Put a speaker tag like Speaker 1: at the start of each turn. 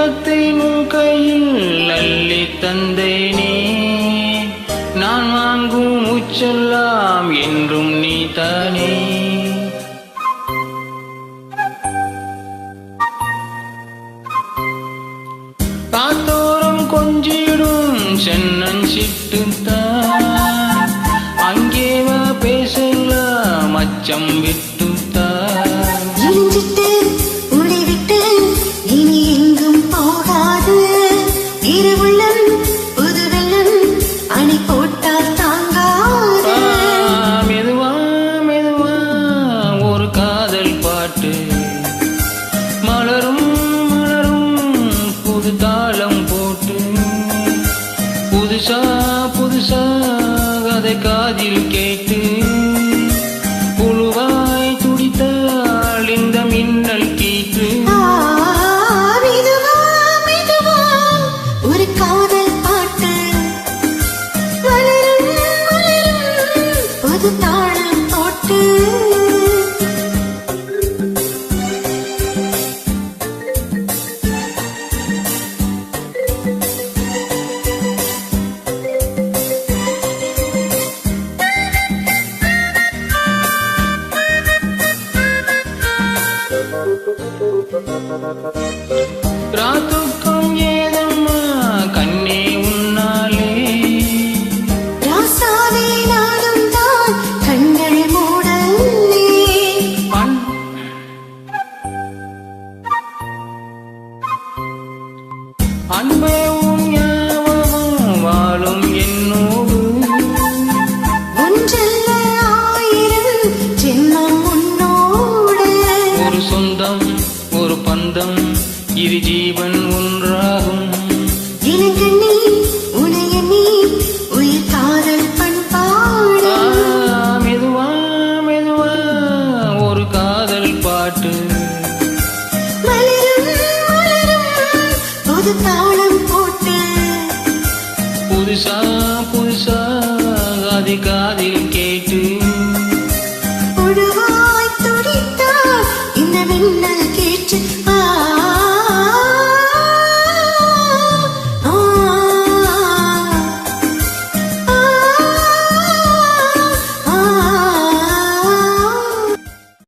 Speaker 1: உள்ளத்தை உன் கையில் அள்ளி தந்தேனே. நான் வாங்கும் உச்செல்லாம் என்றும் நீ தானே. காத்தோறும் கொஞ்சிடும் சென்னன் சிட்டுத்தான், அங்கே வா பேசலாம் மச்சம் விட்டுத்தான்.
Speaker 2: இழிஞ்சிட்டு மூடிவிட்டு இனி எங்கும் போகாது. இருவுள்ளம் புது வெள்ளம் அணை போட்டால் தாங்காது.
Speaker 1: மெதுவா மெதுவா ஒரு காதல் பாட்டு மலரும் மலரும் புது தாளம் போட்டு. புதுசா புதுசா அதை காதில் கேட்டு புழுவாய் துடித்தாள் இந்த மின்னல் கீற்று.
Speaker 2: மெதுவா மெதுவா ஒரு காதல் பாட்டு வளரும் வளரும் புது தாளம் போட்டு.
Speaker 1: ராத்துக்கம் ஏதம்மா கண்ணே உன்னாலே.
Speaker 2: ராசாவே நானும் தான் கண்கள் மூடலே.
Speaker 1: அன்பே உன் ஞாபகம் வாழும் என்னோடு.
Speaker 2: ஒன்றல்ல ஆயிரம் ஜென்மம் உன்னோடு.
Speaker 1: ஒரு சொந்தம் ஒரு பந்தம் இரு ஜீவன்